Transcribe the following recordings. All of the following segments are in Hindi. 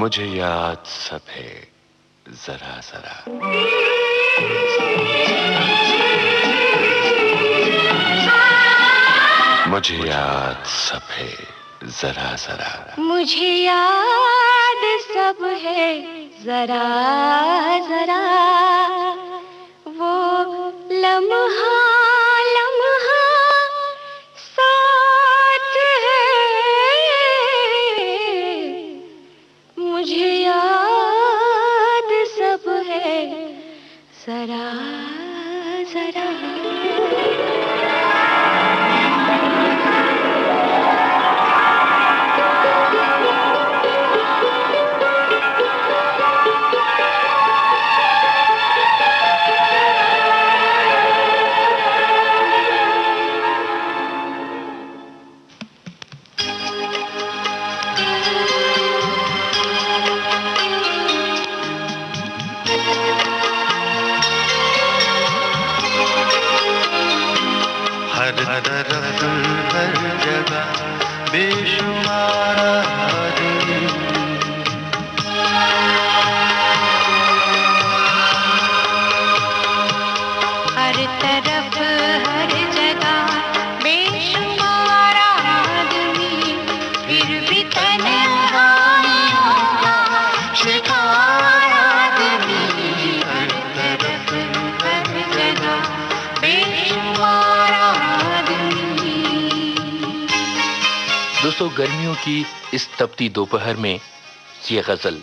मुझे याद सब है जरा जरा। मुझे याद सब है जरा जरा। मुझे याद सब है जरा जरा। वो लम्हा लम्हा साथ है। मुझे याद सब है जरा जरा। हर तरफ हर जगह बेशुमार आदमी। हर तरफ हर जगह बेशुमार आदमी, फिर भी तन्हाइयों का शिकार आदमी। हर तरफ हर जगह बेशुमार आदमी। दोस्तों, गर्मियों की इस तपती दोपहर में ये गजल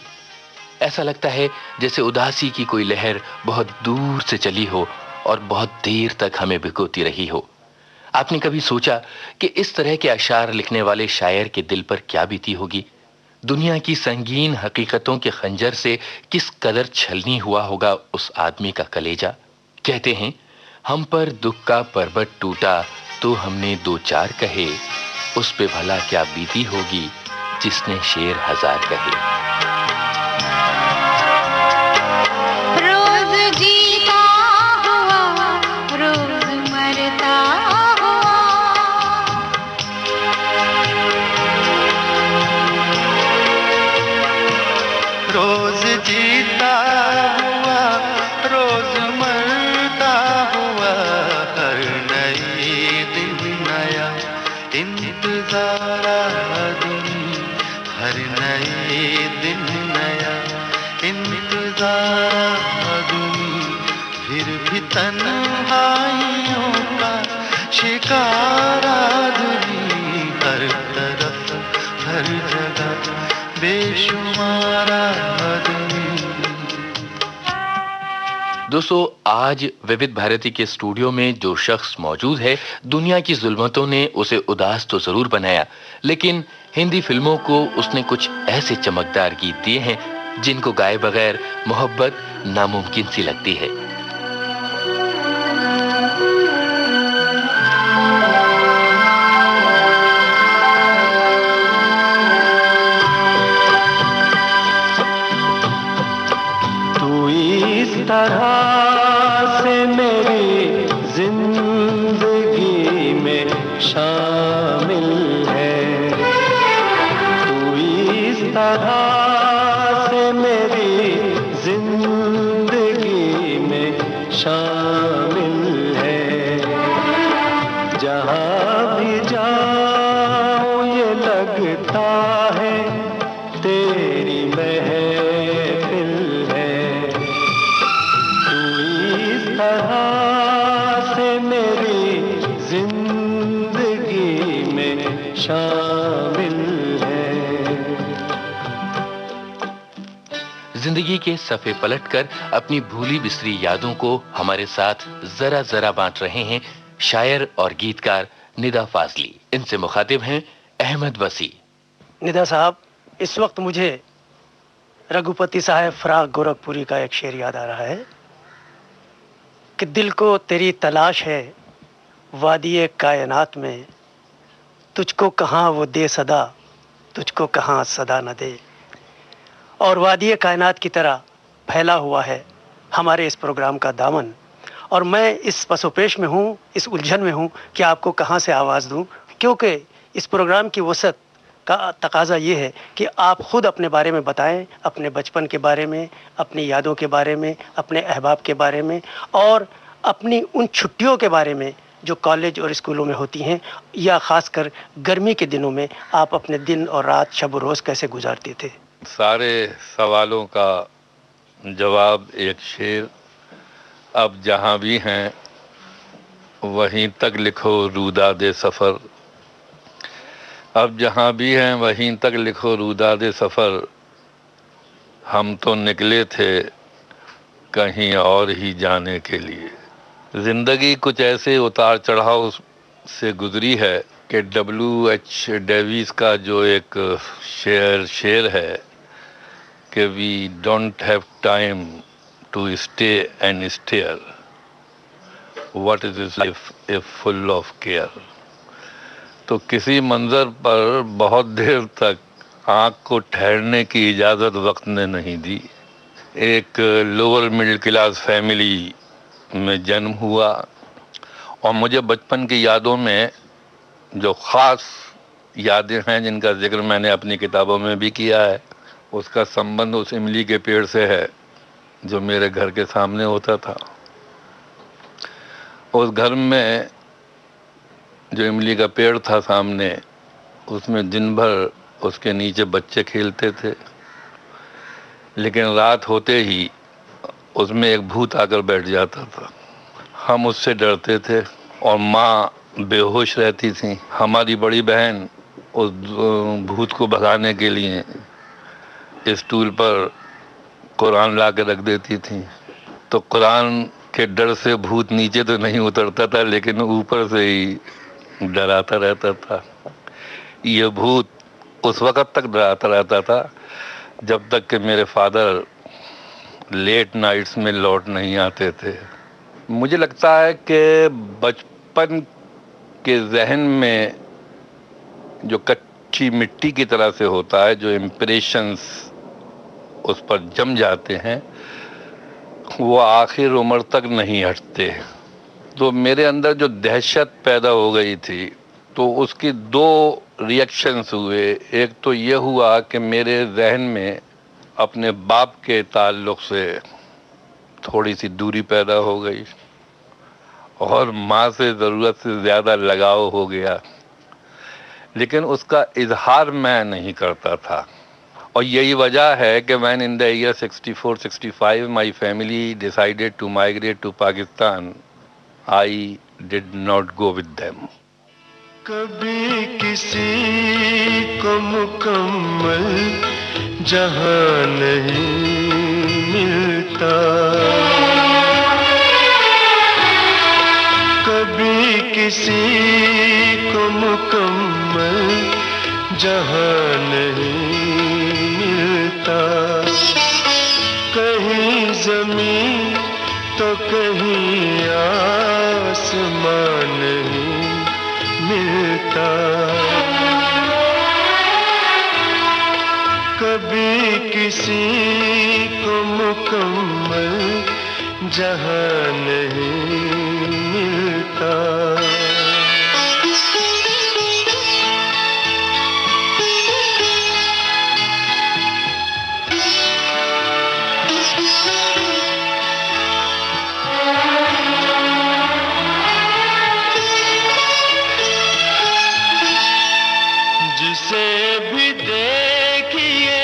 ऐसा लगता है जैसे उदासी की कोई लहर बहुत दूर से चली हो और बहुत देर तक हमें भिगोती रही हो। आपने कभी सोचा कि इस तरह के अशार लिखने वाले शायर के दिल पर क्या बीती होगी? दुनिया की संगीन हकीकतों के खंजर से किस कदर छलनी हुआ होगा उस आदमी का कलेजा। कहते हैं, हम पर दुख का पर्वत टूटा तो हमने दो चार कहे, उस पे भला क्या बीती होगी जिसने शेर हजार कहे। रोज जीता हुआ रोज मरता हुआ। रोज जीता हुआ रोज मरता हुआ। हर नई दिन नया इंतजार आदमी। हर नई दिन नया इंतजार आदमी। फिर भी तन्हाइयों का शिकार आदमी। हर तरफ हर जगह बेशुमार आदमी। दोस्तों, आज विविध भारती के स्टूडियो में जो शख्स मौजूद है, दुनिया की जुल्मतों ने उसे उदास तो जरूर बनाया, लेकिन हिंदी फिल्मों को उसने कुछ ऐसे चमकदार गीत दिए हैं जिनको गाए बगैर मोहब्बत नामुमकिन सी लगती है। तू इस तरह से मेरी जिंदगी में शामिल है। तू इस तरह से मेरी जिंदगी में शामिल है। जहाँ भी जाऊँ ये लगता है तेरी महफिल है। तू इस तरह से मेरी जिंदगी में शामिल है। जिंदगी के सफ़े पलटकर अपनी भूली बिसरी यादों को हमारे साथ जरा जरा बांट रहे हैं शायर और गीतकार निदा फाजली। इनसे मुखातिब हैं अहमद वसी। निदा साहब, इस वक्त मुझे रघुपति साहब फराग गोरखपुरी का एक शेर याद आ रहा है कि दिल को तेरी तलाश है वादिये कायनात में। तुझको कहाँ वो दे सदा, तुझको कहाँ सदा न दे। और वादिये कायनात की तरह फैला हुआ है हमारे इस प्रोग्राम का दामन, और मैं इस पसोपेश में हूँ, इस उलझन में हूँ कि आपको कहाँ से आवाज़ दूँ, क्योंकि इस प्रोग्राम की वसत का तकाजा ये है कि आप खुद अपने बारे में बताएं, अपने बचपन के बारे में, अपनी यादों के बारे में, अपने अहबाब के बारे में और अपनी उन छुट्टियों के बारे में जो कॉलेज और स्कूलों में होती हैं, या ख़ासकर गर्मी के दिनों में आप अपने दिन और रात, शब और रोज़ कैसे गुजारते थे। सारे सवालों का जवाब एक शेर। अब जहाँ भी हैं वहीं तक लिखो रूदादे सफ़र। अब जहाँ भी हैं वहीं तक लिखो रूदादे सफ़र। हम तो निकले थे कहीं और ही जाने के लिए। ज़िंदगी कुछ ऐसे उतार चढ़ाव से गुजरी है कि W.H. डेविस का जो एक शेर है कि we don't have time to stay and stare, what is this life if full of care. तो किसी मंजर पर बहुत देर तक आँख को ठहरने की इजाज़त वक्त ने नहीं दी। एक लोअर मिडिल क्लास फैमिली में जन्म हुआ और मुझे बचपन की यादों में जो ख़ास यादें हैं जिनका जिक्र मैंने अपनी किताबों में भी किया है, उसका संबंध उस इमली के पेड़ से है जो मेरे घर के सामने होता था। उस घर में जो इमली का पेड़ था सामने, उसमें दिन भर उसके नीचे बच्चे खेलते थे, लेकिन रात होते ही उसमें एक भूत आकर बैठ जाता था। हम उससे डरते थे और माँ बेहोश रहती थी। हमारी बड़ी बहन उस भूत को भगाने के लिए स्टूल पर कुरान ला के रख देती थी। तो कुरान के डर से भूत नीचे तो नहीं उतरता था, लेकिन ऊपर से ही डराता रहता था। ये भूत उस वक़्त तक डराता रहता था जब तक कि मेरे फादर लेट नाइट्स में लौट नहीं आते थे। मुझे लगता है कि बचपन के जहन में जो कच्ची मिट्टी की तरह से होता है, जो इम्प्रेशंस उस पर जम जाते हैं, वो आखिर उम्र तक नहीं हटते। तो मेरे अंदर जो दहशत पैदा हो गई थी, तो उसकी दो रिएक्शंस हुए। एक तो ये हुआ कि मेरे जहन में अपने बाप के ताल्लुक़ से थोड़ी सी दूरी पैदा हो गई और माँ से ज़रूरत से ज़्यादा लगाव हो गया, लेकिन उसका इजहार मैं नहीं करता था। और यही वजह है कि when in the year 64-65 my family decided to migrate to Pakistan, I did not go with them. कभी किसी को मुकम्मल जहां नहीं मिलता, कभी किसी को मुकम्मल जहां नहीं मिलता। कहीं ज़मीन तो कहीं आसमान नहीं मिलता। कभी किसी को मुकम्मल जहां नहीं मिलता। जिसे भी देखिए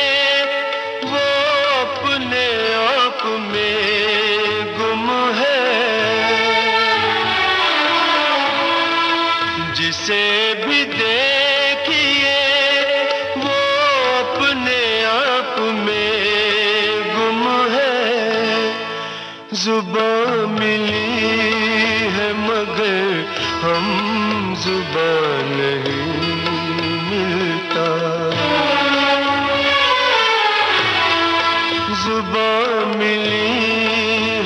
वो अपने आप में गुम है। जिसे भी देखिए वो अपने आप में गुम है। जुबान मिली है मगर हम जुबान नहीं मिलता। जुबान मिली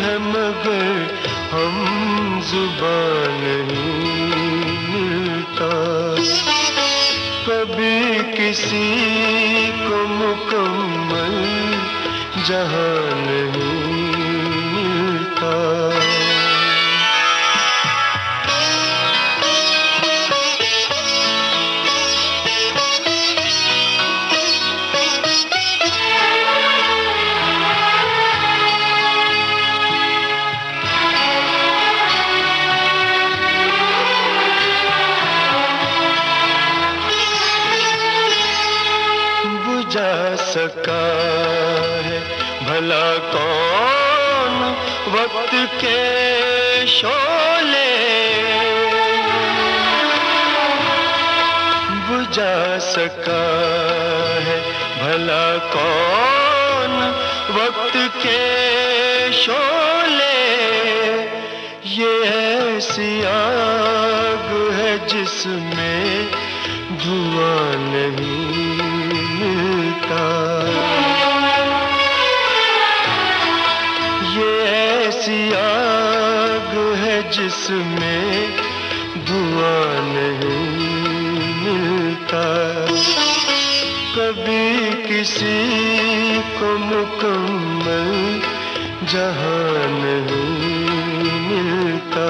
है मगर हम जुबान नहीं मिलता। कभी किसी को मुकम्मल जहां नहीं मिलता। सका है भला कौन वक्त के शोले बुझा सका है भला कौन वक्त के शोले ये ऐसी आग है जिसमें धुआं नहीं मिलता ये ऐसी आग है जिसमें धुआं नहीं मिलता कभी किसी को मुकम्मल जहां नहीं मिलता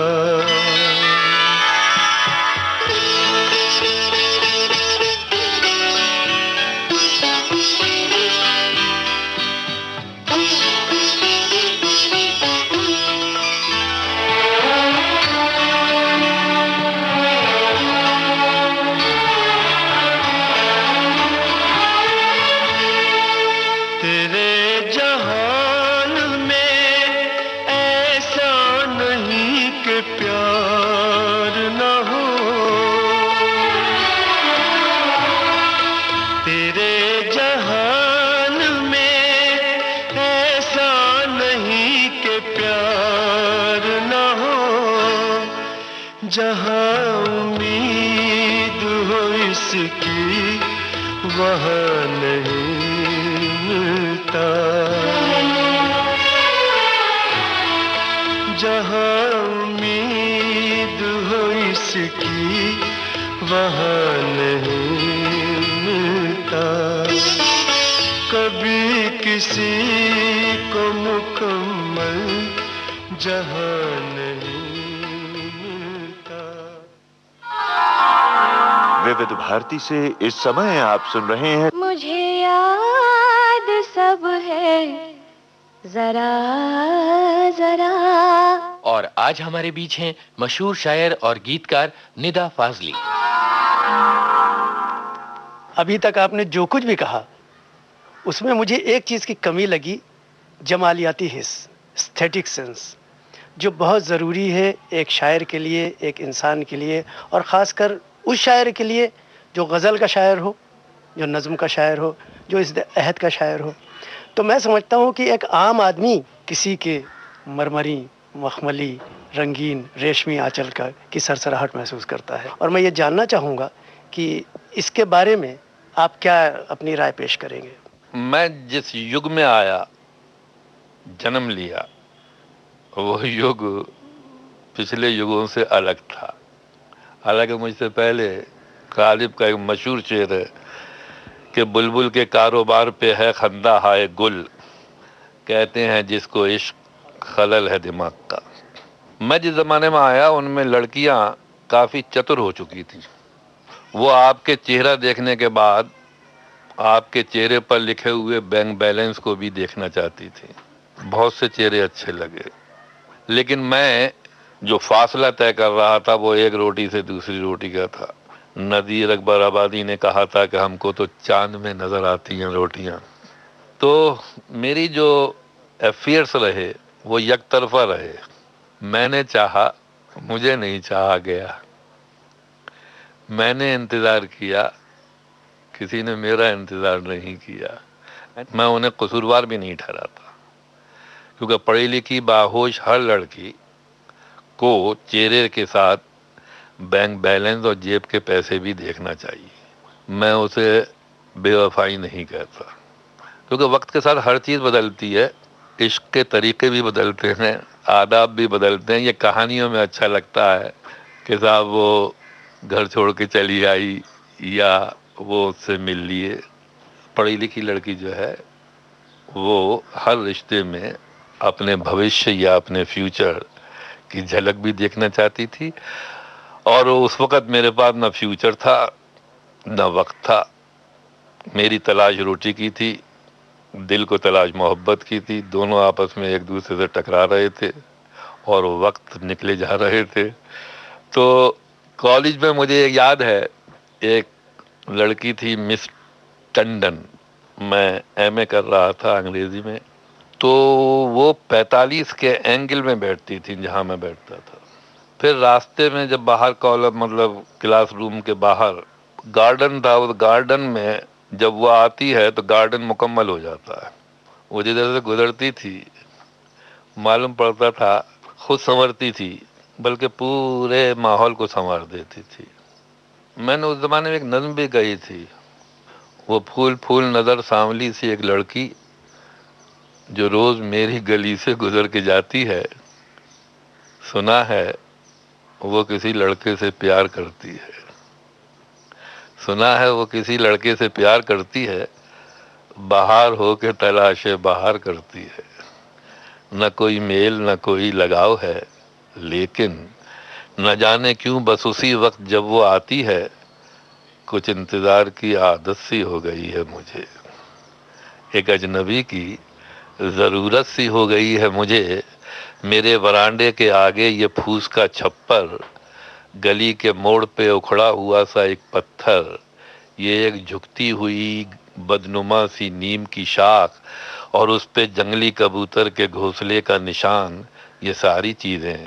जहाँ उम्मीद हो इसकी वहाँ नहीं मिलता जहाँ उम्मीद हो इसकी वहाँ नहीं मिलता कभी किसी को मुकम्मल जहां नहीं विविध भारती से इस समय आप सुन रहे हैं मुझे याद सब है जरा जरा। और आज हमारे बीच हैं मशहूर शायर और गीतकार निदा फाजली। अभी तक आपने जो कुछ भी कहा उसमें मुझे एक चीज़ की कमी लगी, जमालियाती हिस्स, एस्थेटिक सेंस, जो बहुत ज़रूरी है एक शायर के लिए, एक इंसान के लिए, और ख़ासकर उस शायर के लिए जो गज़ल का शायर हो, जो नज़्म का शायर हो, जो इस अहद का शायर हो। तो मैं समझता हूँ कि एक आम आदमी किसी के मरमरी, मखमली, रंगीन, रेशमी आंचल की सरसराहट महसूस करता है। और मैं ये जानना चाहूँगा कि इसके बारे में आप क्या अपनी राय पेश करेंगे। मैं जिस युग में आया, जन्म लिया, वो युग पिछले युगों से अलग था। हालांकि मुझसे पहले गालिब का एक मशहूर शेर है कि बुलबुल के कारोबार पे है खंदा हाय गुल, कहते हैं जिसको इश्क खलल है दिमाग का। मैं जिस ज़माने में आया उनमें लड़कियां काफ़ी चतुर हो चुकी थी। वो आपके चेहरा देखने के बाद आपके चेहरे पर लिखे हुए बैंक बैलेंस को भी देखना चाहती थी। बहुत से चेहरे अच्छे लगे, लेकिन मैं जो फासला तय कर रहा था वो एक रोटी से दूसरी रोटी का था। नज़ीर अकबर आबादी ने कहा था कि हमको तो चांद में नज़र आती हैं रोटियां। तो मेरी जो अफेयर्स रहे वो एक तरफा रहे। मैंने चाहा, मुझे नहीं चाहा गया। मैंने इंतज़ार किया, किसी ने मेरा इंतज़ार नहीं किया। मैं उन्हें कसूरवार भी नहीं ठहराता, क्योंकि पढ़ी लिखी बाहोश हर लड़की को चेहरे के साथ बैंक बैलेंस और जेब के पैसे भी देखना चाहिए। मैं उसे बेवफाई नहीं कहता, क्योंकि वक्त के साथ हर चीज़ बदलती है। इश्क के तरीके भी बदलते हैं, आदाब भी बदलते हैं। ये कहानियों में अच्छा लगता है कि साहब वो घर छोड़ के चली आई या वो उससे मिल लिए। पढ़ी लिखी लड़की जो है वो हर रिश्ते में अपने भविष्य या अपने फ्यूचर की झलक भी देखना चाहती थी। और उस वक़्त मेरे पास ना फ्यूचर था ना वक्त था। मेरी तलाश रोटी की थी, दिल को तलाश मोहब्बत की थी। दोनों आपस में एक दूसरे से टकरा रहे थे और वक्त निकले जा रहे थे। तो कॉलेज में मुझे याद है एक लड़की थी मिस टंडन, मैं एमए कर रहा था अंग्रेजी में, तो वो 45 के एंगल में बैठती थी जहाँ मैं बैठता था। फिर रास्ते में जब बाहर कॉलम मतलब क्लासरूम के बाहर गार्डन था, उस गार्डन में जब वो आती है तो गार्डन मुकम्मल हो जाता है। वो जिधर से गुजरती थी मालूम पड़ता था खुद संवरती थी, बल्कि पूरे माहौल को संवार देती थी। मैंने उस जमाने में एक नज्म भी कही थी, वो फूल फूल नजर सांवली सी एक लड़की जो रोज मेरी गली से गुजर के जाती है, सुना है वो किसी लड़के से प्यार करती है, सुना है वो किसी लड़के से प्यार करती है, बाहर हो के तलाशे बाहर करती है। न कोई मेल न कोई लगाव है, लेकिन न जाने क्यों बस उसी वक्त जब वो आती है कुछ इंतजार की आदत सी हो गई है मुझे। एक अजनबी की जरूरत सी हो गई है मुझे। मेरे वरांडे के आगे ये फूस का छप्पर, गली के मोड़ पे उखड़ा हुआ सा एक पत्थर, ये एक झुकती हुई बदनुमा सी नीम की शाख और उस पे जंगली कबूतर के घोंसले का निशान, ये सारी चीजें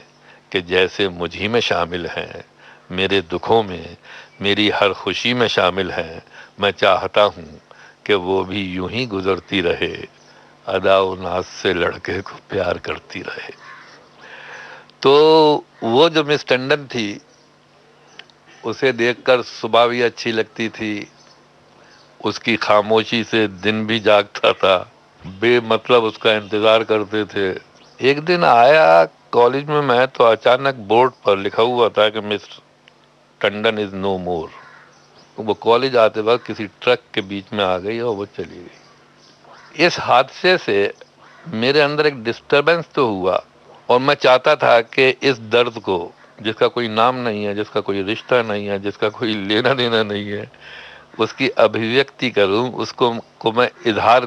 कि जैसे मुझी में शामिल हैं, मेरे दुखों में, मेरी हर खुशी में शामिल हैं। मैं चाहता हूँ कि वो भी यूं ही गुजरती रहे, अदाओ नाज से लड़के को प्यार करती रहे। तो वो जो मिस टंडन थी, उसे देखकर सुबह भी अच्छी लगती थी, उसकी खामोशी से दिन भी जागता था, बेमतलब उसका इंतजार करते थे। एक दिन आया कॉलेज में मैं, तो अचानक बोर्ड पर लिखा हुआ था कि मिस टंडन इज नो मोर। वो कॉलेज आते वक्त किसी ट्रक के बीच में आ गई और वो चली गई। इस हादसे से मेरे अंदर एक डिस्टरबेंस तो हुआ और मैं चाहता था कि इस दर्द को, जिसका कोई नाम नहीं है, जिसका कोई रिश्ता नहीं है, जिसका कोई लेना देना नहीं है, उसकी अभिव्यक्ति करूं, उसको को मैं इजहार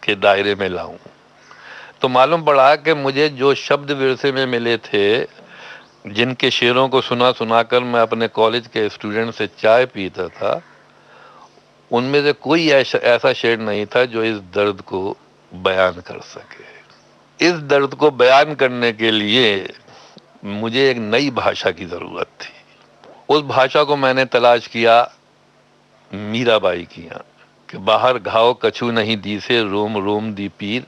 के दायरे में लाऊं। तो मालूम पड़ा कि मुझे जो शब्द विरसे में मिले थे, जिनके शेरों को सुना सुनाकर मैं अपने कॉलेज के स्टूडेंट से चाय पीता था, उनमें से कोई ऐसा शेर नहीं था जो इस दर्द को बयान कर सके। इस दर्द को बयान करने के लिए मुझे एक नई भाषा की जरूरत थी। उस भाषा को मैंने तलाश किया मीराबाई की यहाँ, कि बाहर घाव कछु नहीं दी से रोम रोम दी पीर,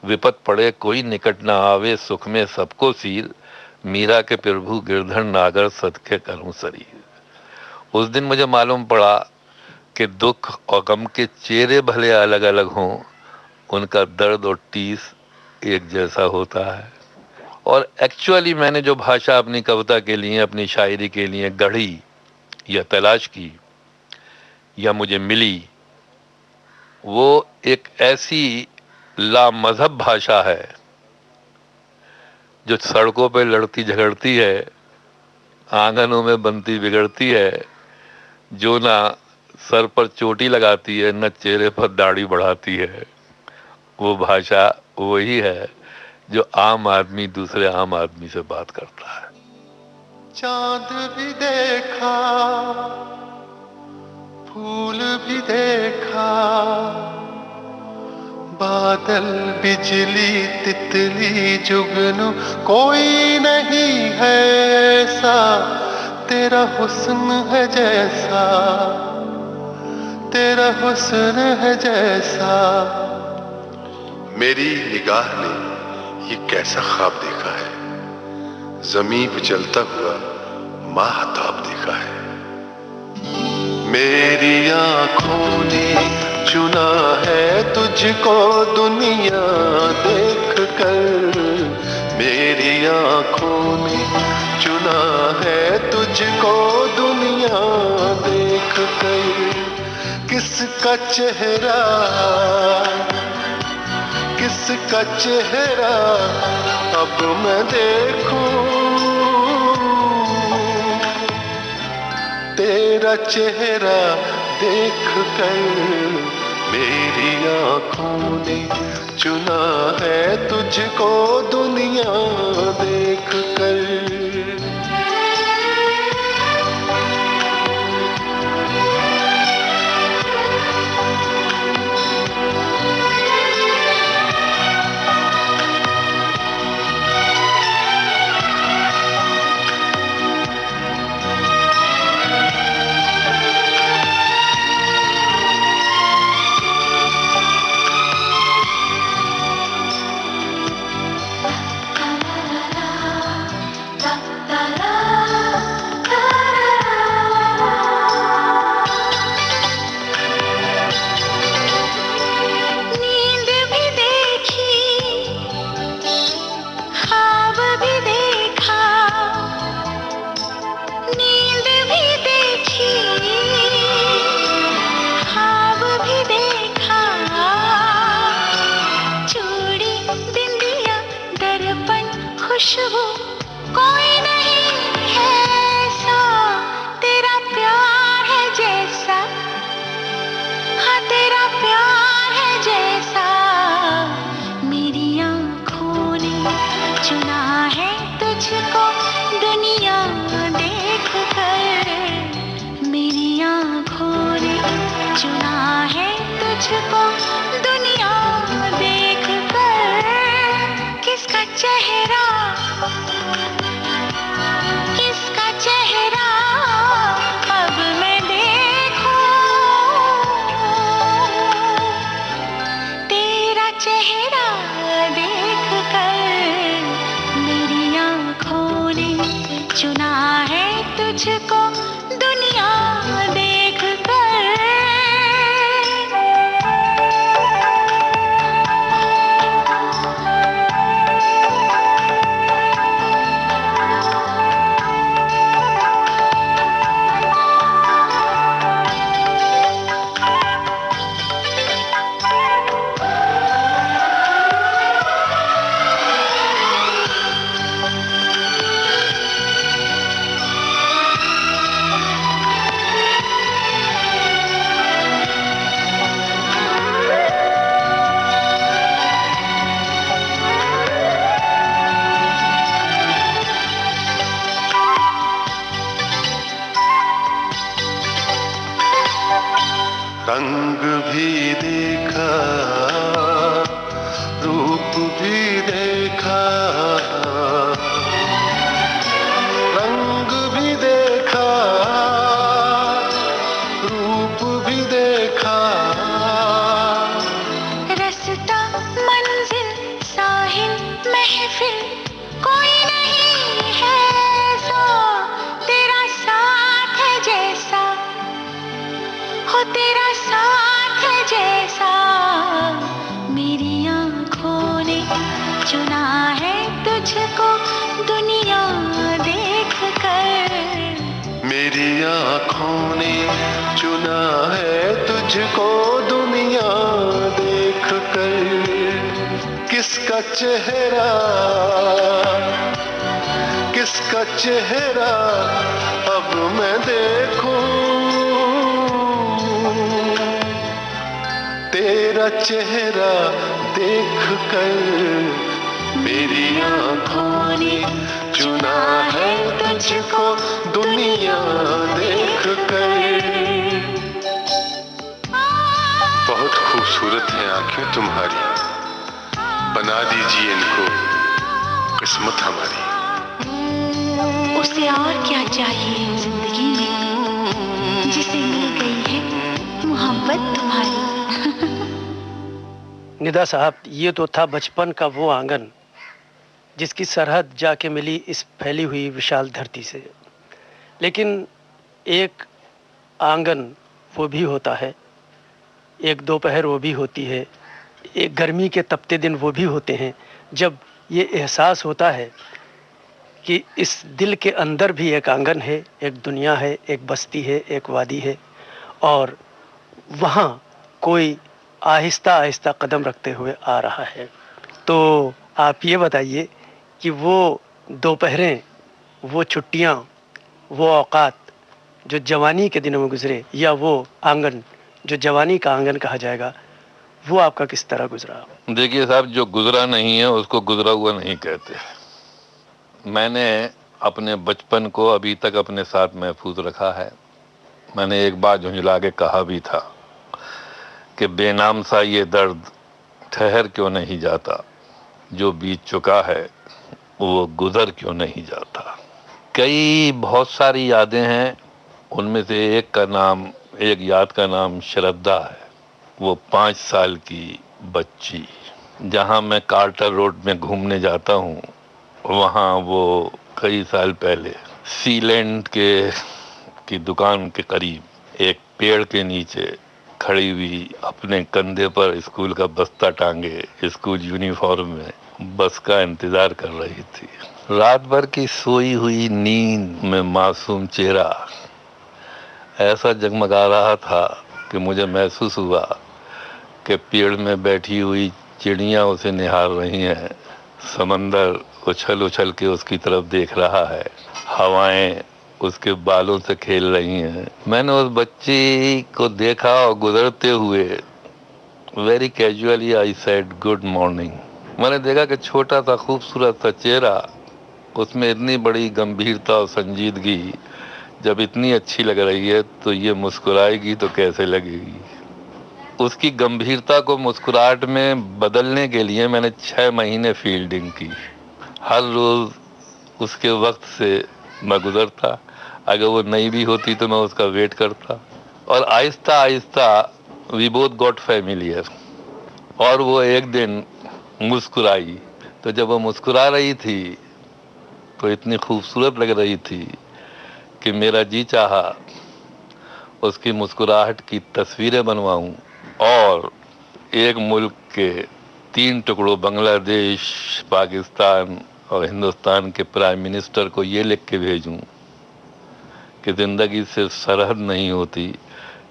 विपत पड़े कोई निकट ना आवे सुख में सबको सीर, मीरा के प्रभु गिरधर नागर सदके करूं शरीर। उस दिन मुझे मालूम पड़ा कि दुख और गम के चेहरे भले अलग अलग हों, उनका दर्द और टीस एक जैसा होता है। और एक्चुअली मैंने जो भाषा अपनी कविता के लिए, अपनी शायरी के लिए गढ़ी या तलाश की या मुझे मिली, वो एक ऐसी लामज़हब भाषा है जो सड़कों पे लड़ती झगड़ती है, आंगनों में बनती बिगड़ती है, जो ना सर पर चोटी लगाती है न चेहरे पर दाढ़ी बढ़ाती है। वो भाषा वही है जो आम आदमी दूसरे आम आदमी से बात करता है। चांद भी देखा, फूल भी देखा, बादल बिजली तितली जुगनू, कोई नहीं है ऐसा तेरा हुस्न है जैसा, तेरा हुस्न है जैसा। मेरी निगाह ने ये कैसा ख्वाब देखा है, ज़मीं पे चलता हुआ माहताब देखा है। मेरी आंखों ने चुना है तुझको दुनिया देख कर, मेरी आंखों ने चुना है तुझको दुनिया देख कर। किसका चेहरा, किसका चेहरा अब मैं देखूं, तेरा चेहरा देख कर मेरी आंखों ने चुना है तुझको दुनिया देख कर। खुशबू कोई नहीं है ऐसा, तेरा प्यार है जैसा, हाँ तेरा प्यार है जैसा। मेरी आँखों ने चुना है तुझको दुनिया देख कर, मेरी आँखों ने चुना है तुझको दुनिया देख कर। किसका चेहरा, किसका चेहरा अब मैं देखूं, तेरा चेहरा देख कर मेरी आँखों ने चुना है तुझको दुनिया देख कर। रंग भी देखा, रूप भी देखा, रंग भी देखा, रूप भी देखा। रास्ता मंजिल साहिल महफिल कोई नहीं है ऐसा, तेरा साथ है जैसा, हो तेरा साथ है जैसा। मेरी आँखों ने चुना है तुझको दुनिया देख कर, मेरी आँखों ने चुना है तुझको दुनिया देख कर। किसका चेहरा, किसका चेहरा अब मैं देखूं, तेरा चेहरा देख कर मेरी आँखों ने चुना है तुझको दुनिया देख कर। बहुत खूबसूरत हैं आंखें तुम्हारी, बना दीजिए इनको किस्मत हमारी। उसे और क्या चाहिए जिंदगी में, जिसे मिल गई है मोहब्बत तुम्हारी। निदा साहब, ये तो था बचपन का वो आंगन जिसकी सरहद जाके मिली इस फैली हुई विशाल धरती से। लेकिन एक आंगन वो भी होता है, एक दोपहर वो भी होती है, एक गर्मी के तपते दिन वो भी होते हैं, जब ये एहसास होता है कि इस दिल के अंदर भी एक आंगन है, एक दुनिया है, एक बस्ती है, एक वादी है, और वहाँ कोई आहिस्ता आहिस्ता कदम रखते हुए आ रहा है। तो आप ये बताइए कि वो दोपहरें, वो छुट्टियाँ, वो औकात जो जवानी के दिनों में गुजरे, या वो आंगन जो जवानी का आंगन कहा जाएगा, वो आपका किस तरह गुजरा? देखिए साहब, जो गुजरा नहीं है उसको गुजरा हुआ नहीं कहते। मैंने अपने बचपन को अभी तक अपने साथ महफूज रखा है। मैंने एक बार झुंझला के कहा भी था कि बेनाम सा ये दर्द ठहर क्यों नहीं जाता, जो बीत चुका है वो गुजर क्यों नहीं जाता। कई बहुत सारी यादें हैं, उनमें से एक याद का नाम श्रद्धा है। वो 5 साल की बच्ची, जहाँ मैं कार्टर रोड में घूमने जाता हूँ, वहाँ वो कई साल पहले सीलैंड की दुकान के करीब एक पेड़ के नीचे खड़ी हुई, अपने कंधे पर स्कूल का बस्ता टांगे, स्कूल यूनिफॉर्म में बस का इंतजार कर रही थी। रात भर की सोई हुई नींद में मासूम चेहरा ऐसा जगमगा रहा था कि मुझे महसूस हुआ कि पेड़ में बैठी हुई चिड़ियाँ उसे निहार रही हैं, समंदर उछल उछल के उसकी तरफ देख रहा है, हवाएं उसके बालों से खेल रही हैं। मैंने उस बच्ची को देखा और गुजरते हुए very casually I said good morning. मैंने देखा कि छोटा सा खूबसूरत सा चेहरा, उसमें इतनी बड़ी गंभीरता और संजीदगी। जब इतनी अच्छी लग रही है तो ये मुस्कुराएगी तो कैसे लगेगी। उसकी गंभीरता को मुस्कुराहट में बदलने के लिए मैंने 6 महीने फील्डिंग की। हर रोज उसके वक्त से मैं गुजरता, अगर वो नई भी होती तो मैं उसका वेट करता, और Aahista Aahista we both got familiar. और वो एक दिन मुस्कुराई, तो जब वो मुस्कुरा रही थी तो इतनी खूबसूरत लग रही थी कि मेरा जी चाहा उसकी मुस्कुराहट की तस्वीरें बनवाऊं और एक मुल्क के 3 टुकड़ों बांग्लादेश, पाकिस्तान और हिंदुस्तान के प्राइम मिनिस्टर को ये लिख के भेजूं कि जिंदगी से सरहद नहीं होती,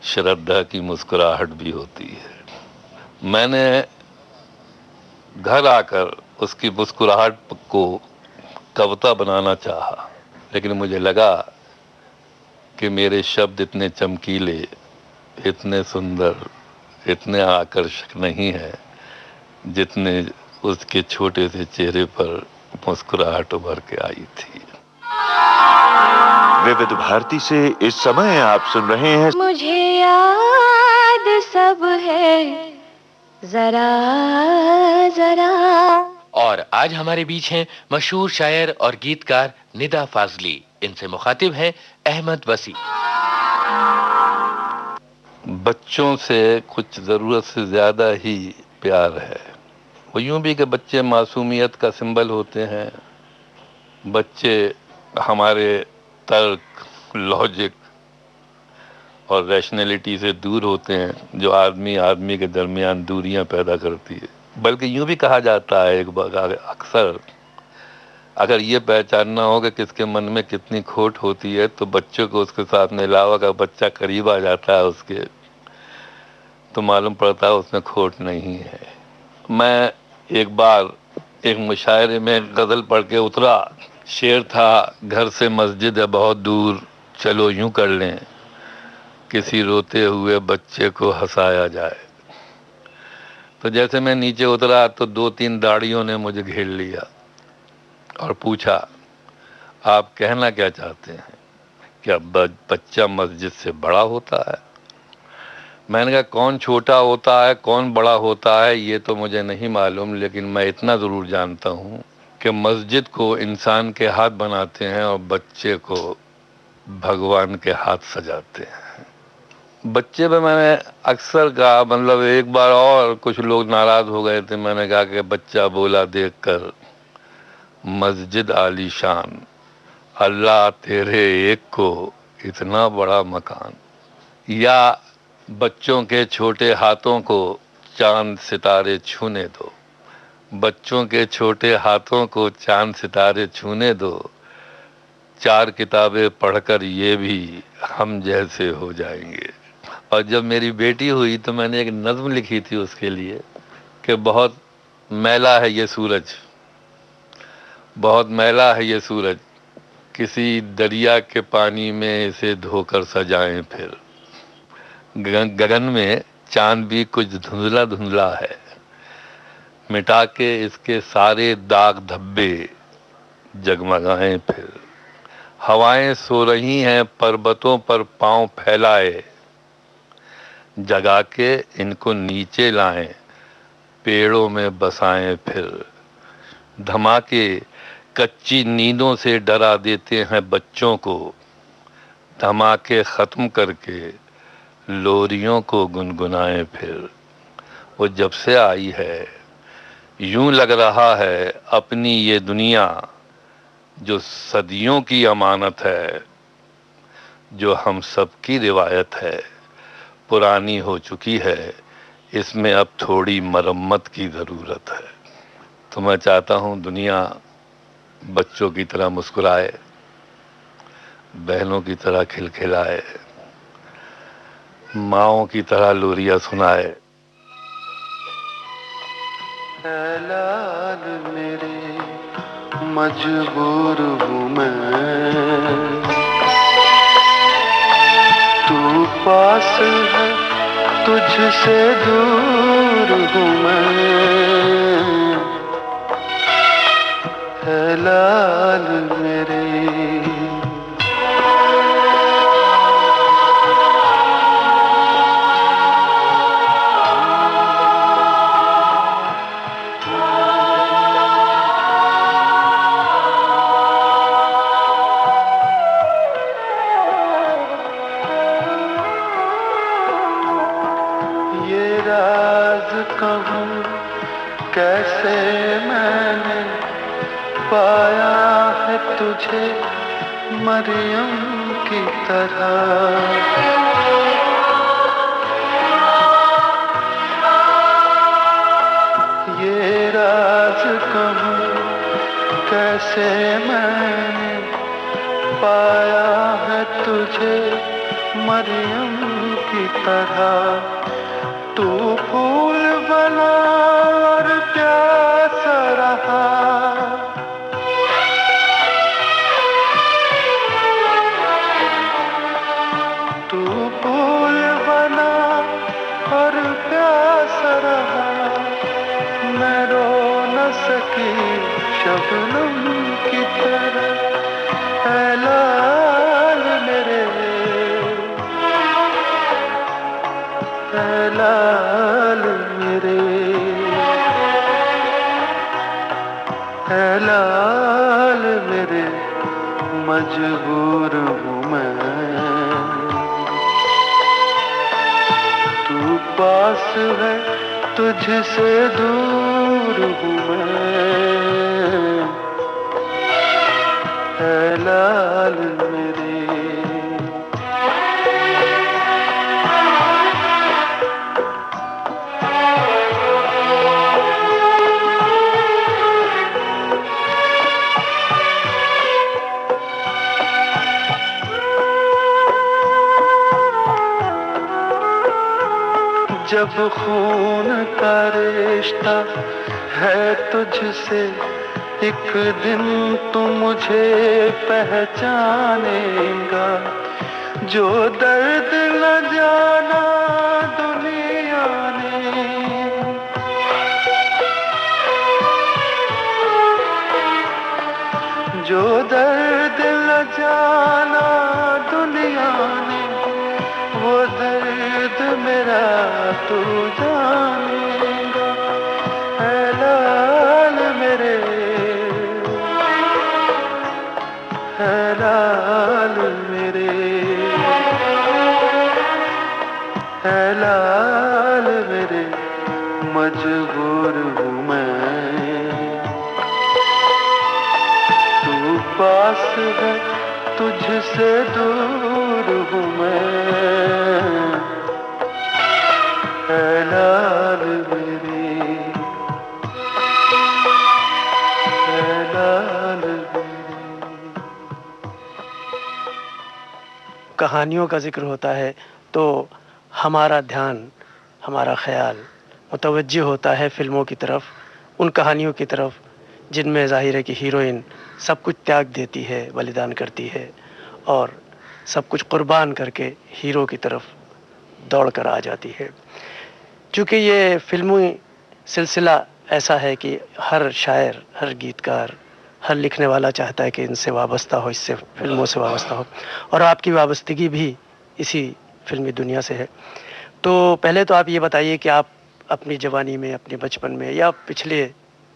श्रद्धा की मुस्कुराहट भी होती है। मैंने घर आकर उसकी मुस्कुराहट को कविता बनाना चाहा, लेकिन मुझे लगा कि मेरे शब्द इतने चमकीले, इतने सुंदर, इतने आकर्षक नहीं है जितने उसके छोटे से चेहरे पर मुस्कुराहट उभर के आई थी। विविध भारती से इस समय आप सुन रहे हैं मुझे याद सब है जरा जरा। और आज हमारे बीच हैं मशहूर शायर और गीतकार निदा फाजली। इनसे मुखातिब हैं अहमद वसी। बच्चों से कुछ ज़रूरत से ज़्यादा ही प्यार है। वो यूं भी कि बच्चे मासूमियत का सिंबल होते हैं। बच्चे हमारे तर्क, लॉजिक और रैशनैलिटी से दूर होते हैं, जो आदमी आदमी के दरमियान दूरियां पैदा करती है। बल्कि यूं भी कहा जाता है एक बार अक्सर, अगर ये पहचानना हो कि किसके मन में कितनी खोट होती है तो बच्चों को उसके साथ मिलावा का बच्चा करीब आ जाता है उसके, तो मालूम पड़ता है उसमें खोट नहीं है। मैं एक बार एक मुशायरे में गज़ल पढ़ के उतरा। शेर था, घर से मस्जिद है बहुत दूर, चलो यूं कर लें किसी रोते हुए बच्चे को हंसाया जाए। तो जैसे मैं नीचे उतरा तो 2-3 दाढ़ियों ने मुझे घेर लिया और पूछा, आप कहना क्या चाहते हैं? क्या बच्चा मस्जिद से बड़ा होता है? मैंने कहा, कौन छोटा होता है कौन बड़ा होता है ये तो मुझे नहीं मालूम, लेकिन मैं इतना ज़रूर जानता हूँ कि मस्जिद को इंसान के हाथ बनाते हैं और बच्चे को भगवान के हाथ सजाते हैं। बच्चे पे मैंने अक्सर कहा, मतलब एक बार और कुछ लोग नाराज़ हो गए थे। मैंने कहा कि बच्चा बोला देखकर, मस्जिद आलीशान, अल्लाह तेरे एक को इतना बड़ा मकान। या बच्चों के छोटे हाथों को चांद सितारे छूने दो, बच्चों के छोटे हाथों को चांद सितारे छूने दो, 4 किताबें पढ़कर ये भी हम जैसे हो जाएंगे। और जब मेरी बेटी हुई तो मैंने एक नज्म लिखी थी उसके लिए कि बहुत मैला है ये सूरज, बहुत मैला है ये सूरज, किसी दरिया के पानी में इसे धोकर सजाएं फिर। गगन में चांद भी कुछ धुंधला धुंधला है, मिटा के इसके सारे दाग धब्बे जगमगाएं फिर। हवाएं सो रही हैं पर्वतों पर पांव फैलाए, जगा के इनको नीचे लाएं पेड़ों में बसाएं फिर। धमाके कच्ची नींदों से डरा देते हैं बच्चों को, धमाके खत्म करके लोरियों को गुनगुनाएं फिर। वो जब से आई है यूं लग रहा है अपनी ये दुनिया जो सदियों की अमानत है, जो हम सबकी रिवायत है, पुरानी हो चुकी है, इसमें अब थोड़ी मरम्मत की ज़रूरत है। तो मैं चाहता हूँ दुनिया बच्चों की तरह मुस्कुराए, बहनों की तरह खिलखिलाए, माँओं की तरह लोरियां सुनाए। ऐ लाल मेरे मजबूर हूँ मैं, तू पास है तुझसे दूर हूँ मैं, ऐ लाल मेरे। कहूँ कैसे मैंने पाया है तुझे मरियम की तरह, ये राज कहूँ कैसे मैंने पाया है तुझे मरियम की तरह, तू फूल बना और प्यासा रहा, तू फूल बना और प्यासा रहा, मैं रो न सकी शबनम की तरह, ऐ लाल मेरे, ऐ लाल मेरे, ऐ लाल मेरे मजबूर हूँ मैं, तू पास है तुझसे दूर हूँ मैं, ऐ लाल मेरे। जब खून का रिश्ता है तुझसे, एक दिन तू मुझे पहचानेगा, जो दर्द न जाना दुनिया ने, जो दर्द न जाना दुनिया ने, वो दर्द मेरा तू जानेगा, ऐ लाल मेरे, ऐ लाल मेरे, ऐ लाल मेरे मजबूर हूँ मैं, तू पास है तुझसे दूर हूँ मैं, ऐ लाल मेरे, ऐ लाल मेरे। कहानियों का जिक्र होता है तो हमारा ध्यान, हमारा ख्याल मुतवज्जे होता है फिल्मों की तरफ, उन कहानियों की तरफ जिनमें जाहिर है कि हीरोइन सब कुछ त्याग देती है, बलिदान करती है और सब कुछ कुर्बान करके हीरो की तरफ दौड़ कर आ जाती है। चूँकि ये फिल्मी सिलसिला ऐसा है कि हर शायर, हर गीतकार, हर लिखने वाला चाहता है कि इनसे वाबस्ता हो, इससे फिल्मों से वाबस्ता हो, और आपकी वाबस्तगी भी इसी फिल्मी दुनिया से है। तो पहले तो आप ये बताइए कि आप अपनी जवानी में, अपने बचपन में या पिछले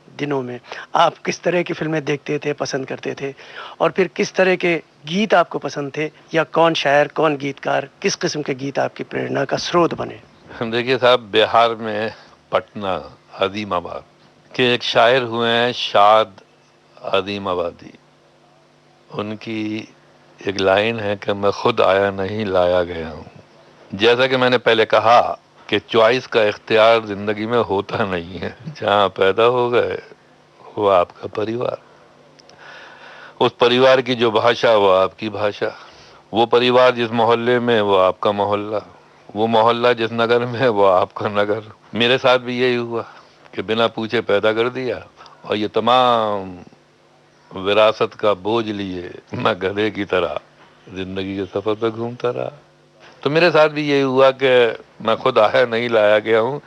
दिनों में आप किस तरह की फिल्में देखते थे, पसंद करते थे, और फिर किस तरह के गीत आपको पसंद थे, या कौन शायर, कौन गीतकार, किस किस्म के गीत आपकी प्रेरणा का स्रोत बने? देखिए साहब, बिहार में पटना अदीमाबाद के एक शायर हुए हैं शाद अदीमाबादी, उनकी एक लाइन है कि मैं खुद आया नहीं लाया गया हूँ। जैसा कि मैंने पहले कहा कि चॉइस का इख्तियार जिंदगी में होता नहीं है, जहाँ पैदा हो गए वो आपका परिवार, उस परिवार की जो भाषा वो आपकी भाषा, वो परिवार जिस मोहल्ले में वो आपका मोहल्ला, वो मोहल्ला जिस नगर में वो आपका नगर। मेरे साथ भी यही हुआ कि बिना पूछे पैदा कर दिया और ये तमाम विरासत का बोझ लिए मैं गधे की तरह जिंदगी के सफर पर घूमता रहा। तो मेरे साथ भी यही हुआ कि मैं खुद आया नहीं लाया गया हूँ।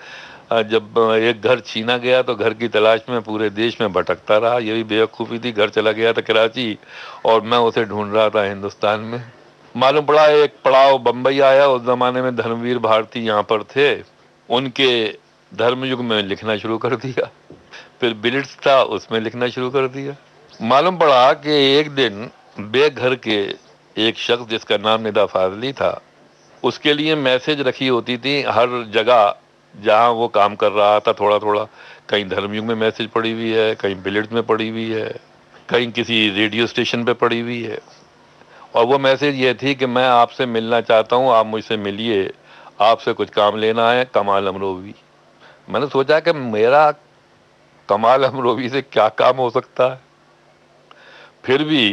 जब एक घर छीना गया तो घर की तलाश में पूरे देश में भटकता रहा। ये भी बेवकूफ़ी थी, घर चला गया था कराची और मैं उसे ढूंढ रहा था हिंदुस्तान में। मालूम पड़ा एक पड़ाव बम्बई आया। उस जमाने में धर्मवीर भारती यहाँ पर थे, उनके धर्मयुग में लिखना शुरू कर दिया। फिर बिलिट्स था, उसमें लिखना शुरू कर दिया। मालूम पड़ा कि एक दिन बेघर के एक शख्स जिसका नाम निदा फाजली था, उसके लिए मैसेज रखी होती थी हर जगह जहां वो काम कर रहा था। थोड़ा थोड़ा कहीं धर्मयुग में मैसेज पड़ी हुई है, कहीं बिलिट्स में पड़ी हुई है, कहीं किसी रेडियो स्टेशन पे पड़ी हुई है। और वो मैसेज ये थी कि मैं आपसे मिलना चाहता हूँ, आप मुझसे मिलिए, आपसे कुछ काम लेना है, कमाल अमरोवी। मैंने सोचा कि मेरा कमाल अमरोवी से क्या काम हो सकता है। फिर भी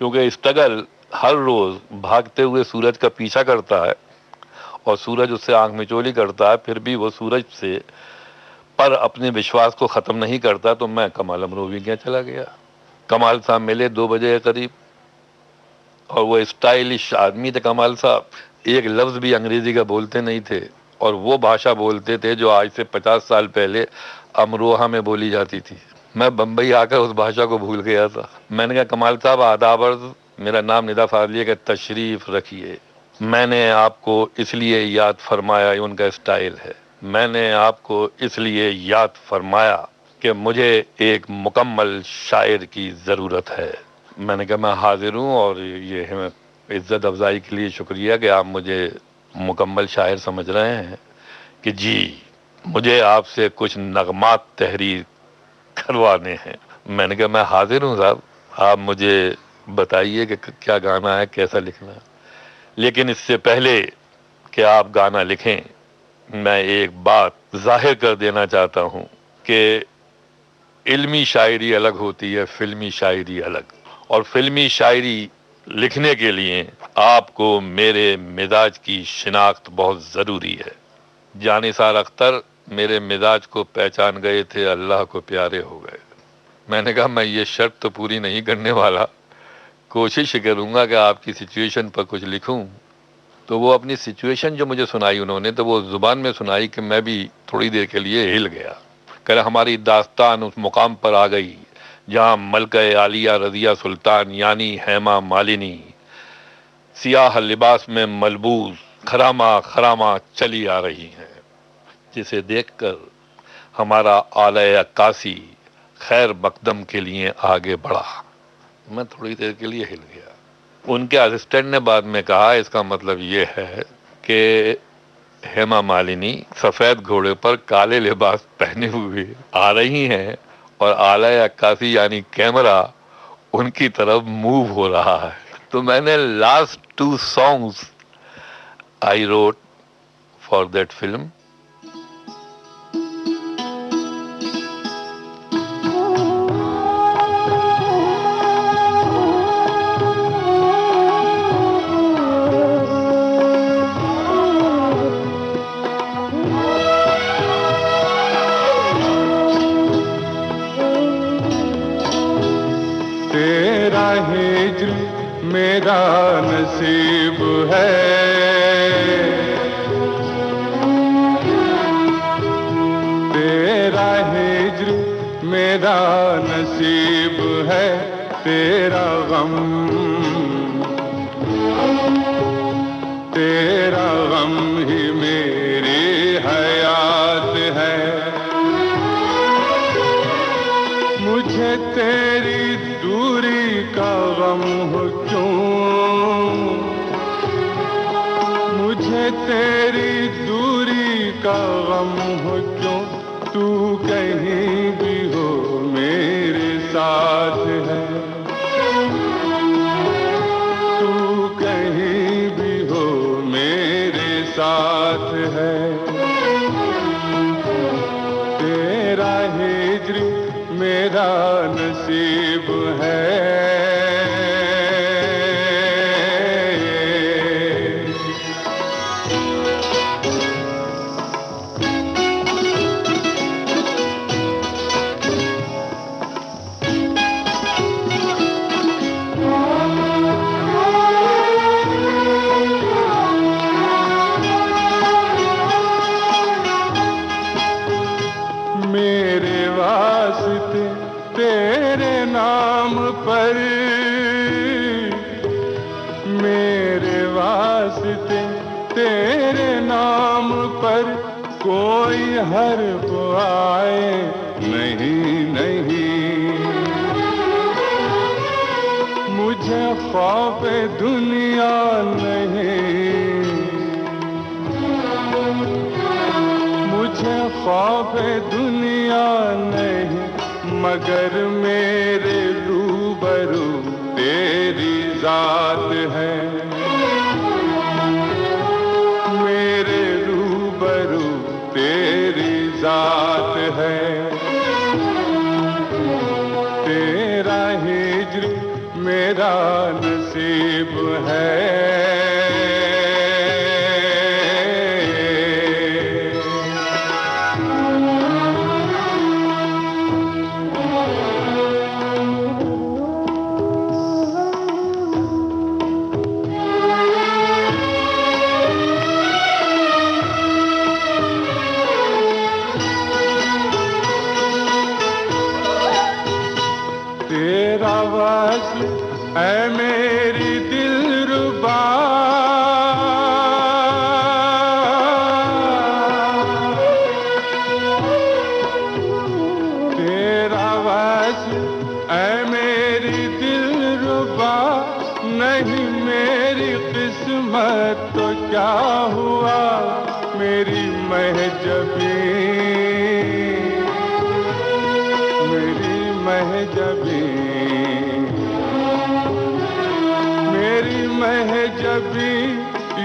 क्योंकि स्ट्रगल हर रोज भागते हुए सूरज का पीछा करता है और सूरज उससे आंख मिचोली करता है, फिर भी वो सूरज से पर अपने विश्वास को ख़त्म नहीं करता। तो मैं कमाल अमरोवी के चला गया। कमाल साहब मिले 2 बजे के करीब और वो स्टाइलिश आदमी थे कमाल साहब। एक लफ्ज़ भी अंग्रेजी का बोलते नहीं थे और वो भाषा बोलते थे जो आज से 50 साल पहले अमरोहा में बोली जाती थी। मैं बम्बई आकर उस भाषा को भूल गया था। मैंने कहा कमाल साहब आदाब अर्ज़, मेरा नाम निदा फाजली है, तशरीफ़ रखिए। मैंने आपको इसलिए याद फरमाया, उनका स्टाइल है, मैंने आपको इसलिए याद फरमाया कि मुझे एक मुकम्मल शायर की ज़रूरत है। मैंने कहा मैं हाजिर हूँ और ये है इज़्ज़त अफजाई के लिए शुक्रिया कि आप मुझे मुकम्मल शायर समझ रहे हैं कि जी मुझे आपसे कुछ नगमात तहरीर करवाने हैं। मैंने कहा मैं हाजिर हूँ साहब, आप मुझे बताइए कि क्या गाना है, कैसा लिखना है। लेकिन इससे पहले कि आप गाना लिखें, मैं एक बात जाहिर कर देना चाहता हूँ कि इल्मी शायरी अलग होती है, फिल्मी शायरी अलग। और फिल्मी शायरी लिखने के लिए आपको मेरे मिजाज की शिनाख्त बहुत ज़रूरी है। जानिसार अख्तर मेरे मिजाज को पहचान गए थे, अल्लाह को प्यारे हो गए। मैंने कहा मैं ये शर्त तो पूरी नहीं करने वाला, कोशिश करूँगा कि आपकी सिचुएशन पर कुछ लिखूँ। तो वो अपनी सिचुएशन जो मुझे सुनाई उन्होंने, तो वो ज़ुबान में सुनाई कि मैं भी थोड़ी देर के लिए हिल गया। कह हमारी दास्तान उस मुकाम पर आ गई जहाँ मलका आलिया रज़िया सुल्तान यानी हेमा मालिनी सियाह लिबास में मलबूस खरामा खरामा चली आ रही हैं, जिसे देखकर हमारा आला अक्कासी खैर मकदम के लिए आगे बढ़ा। मैं थोड़ी देर के लिए हिल गया। उनके असिस्टेंट ने बाद में कहा इसका मतलब ये है कि हेमा मालिनी सफ़ेद घोड़े पर काले लिबास पहने हुए आ रही हैं और आला अक्कासी यानी कैमरा उनकी तरफ मूव हो रहा है। तो मैंने last 2 songs I wrote for that film. तेरा हिज्र मेरा नसीब है, तेरा हिज्र मेरा नसीब है, तेरा गम ही मेरी हयात है। मुझे तेरी दूरी का गम हो क्यों, मुझे तेरी दूरी का गम हो क्यों, तू कहीं भी हो मेरे साथ है, तू कहीं भी हो मेरे साथ है। तेरा हिज्र मेरा नसीब है। तेरे नाम पर कोई हर्फ आए नहीं नहीं, मुझे खौफ दुनिया नहीं, मुझे खौफ दुनिया नहीं, मगर मेरे रूबरू तेरी जात है, मेरे रूबरू तेरी जात है। तेरा हिज्र मेरा नसीब है। तेरा वस्ल ऐ मेरी दिलरुबा, तेरा वस्ल ऐ मेरी दिलरुबा, नहीं मेरी किस्मत तो क्या हुआ, मेरी महजबी, मेरी महजबी, मेरी महजबी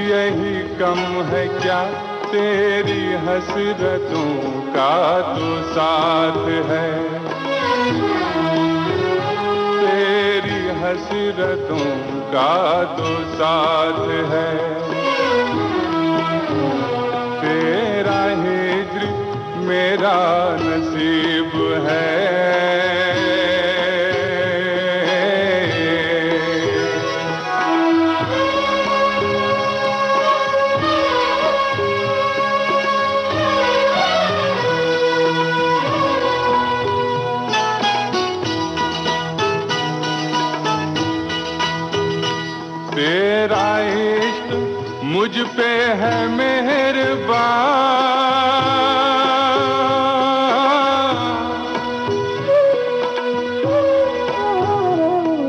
यही कम है क्या, तेरी हसरतों का तो साथ है, तेरी हसरतों का तो साथ है। तेरा हिज्र मेरा नसीब है। तेरा इश्क मुझ पे है मेहरबान,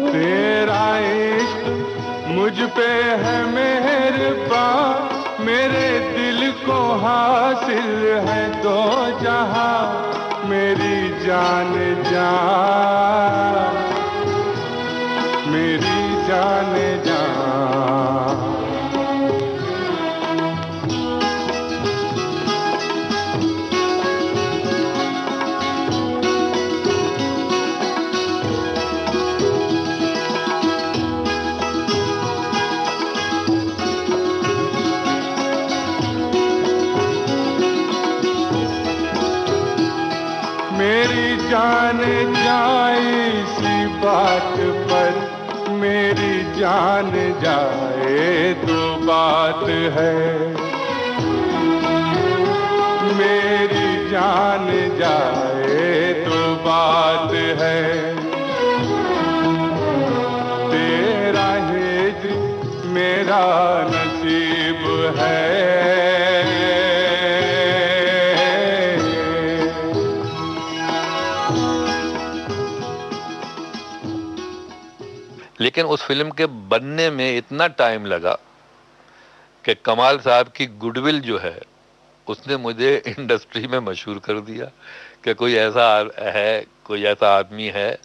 तेरा इश्क मुझ पे है मेहरबान, मेरे दिल को हासिल है दो जहां, मेरी जान जान, मेरी जान जान। मेरी जान जाए इसी बात पर, मेरी जान जाए तो बात है, मेरी जान जाए तो बात है। तेरा हिज्र मेरा नसीब है। लेकिन उस फिल्म के बनने में इतना टाइम लगा कि कमाल साहब की गुडविल जो है उसने मुझे इंडस्ट्री में मशहूर कर दिया कि कोई ऐसा है, कोई ऐसा आदमी है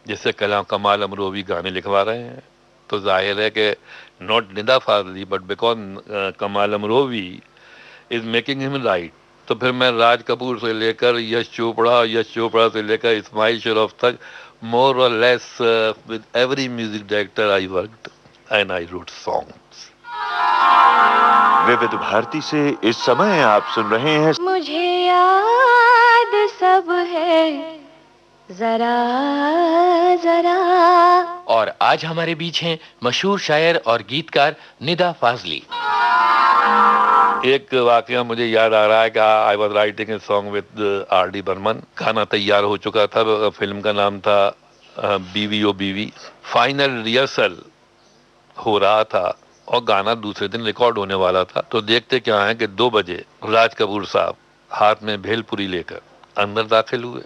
जिससे कमाल अमरोवी गाने लिखवा रहे हैं। तो जाहिर है कि not Nida Fazli but because कमाल अमरोवी इज मेकिंग हिम राइट। तो फिर मैं राज कपूर से लेकर यश चोपड़ा से लेकर इस्माइल शरीफ तक more or less with every music director I worked and I wrote songs. विविध भारती से इस समय आप सुन रहे हैं मुझे याद सब है जरा जरा। और आज हमारे बीच हैं मशहूर शायर और गीतकार निदा फाजली। एक वाकया मुझे याद आ रहा है कि I was writing a song with R D. Burman. गाना तैयार हो चुका था, फिल्म का नाम था बीवी ओ बीवी। फाइनल रिहर्सल हो रहा था और गाना दूसरे दिन रिकॉर्ड होने वाला था। तो देखते क्या है कि 2 बजे राज कपूर साहब हाथ में भेलपुरी लेकर अंदर दाखिल हुए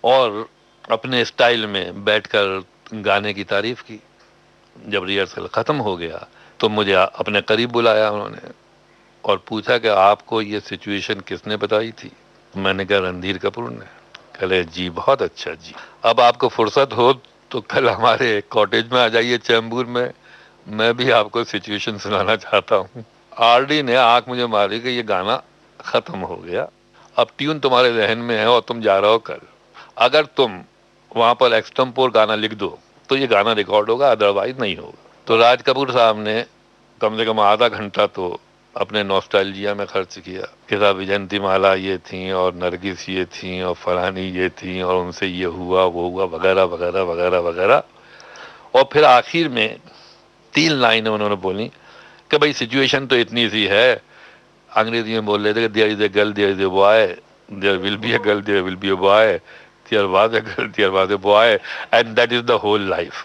और अपने स्टाइल में बैठकर गाने की तारीफ की। जब रिहर्सल खत्म हो गया तो मुझे अपने करीब बुलाया उन्होंने और पूछा कि आपको ये सिचुएशन किसने बताई थी। मैंने कहा रणधीर कपूर ने। कहले जी बहुत अच्छा जी, अब आपको फुर्सत हो तो कल हमारे कॉटेज में आ जाइए चैम्बूर में, मैं भी आपको सिचुएशन सुनाना चाहता हूँ। आरडी ने आंख मुझे मारी कि ये गाना खत्म हो गया, अब ट्यून तुम्हारे जहन में है और तुम जा रहे हो कल, अगर तुम वहां पर एक्सटेम्पोर गाना लिख दो तो ये गाना रिकॉर्ड होगा, अदरवाइज नहीं होगा। तो राज कपूर साहब ने कम से कम आधा घंटा तो अपने नॉस्टैल्जिया में खर्च किया कि साहब विजयंती माला ये थी और नरगिस ये थी और फरहानी ये थी और उनसे ये हुआ वो हुआ वगैरह वगैरह वगैरह वगैरह। और फिर आखिर में 3 लाइनें उन्होंने बोली कि भाई सिचुएशन तो इतनी सी है, अंग्रेजी में बोल रहे थे कि there is a girl there is a boy, there will be a girl there will be a boy, there was a girl there was a boy and that is the whole life.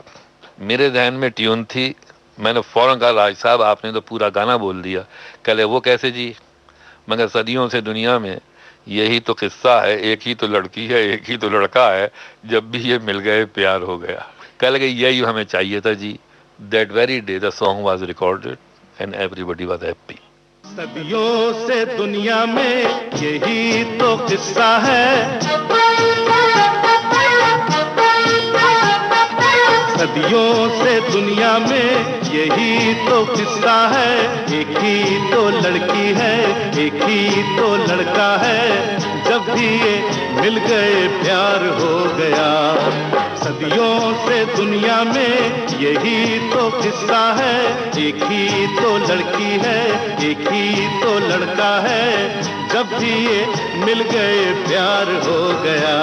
मेरे जहन में ट्यून थी, मैंने फौरन कहा राज साहब आपने तो पूरा गाना बोल दिया। कहले वो कैसे जी? मगर सदियों से दुनिया में यही तो किस्सा है, एक ही तो लड़की है एक ही तो लड़का है, जब भी ये मिल गए प्यार हो गया। कह लगे यही हमें चाहिए था जी। That very day the song was recorded and everybody was happy. सदियों से दुनिया में यही तो किस्सा है, सदियों से दुनिया में यही तो किस्सा है, एक ही तो लड़की है एक ही तो लड़का है, जब भी ये मिल गए प्यार हो गया। सदियों से दुनिया में यही तो किस्सा है, एक ही तो लड़की है एक ही तो लड़का है, जब भी ये मिल गए प्यार हो गया।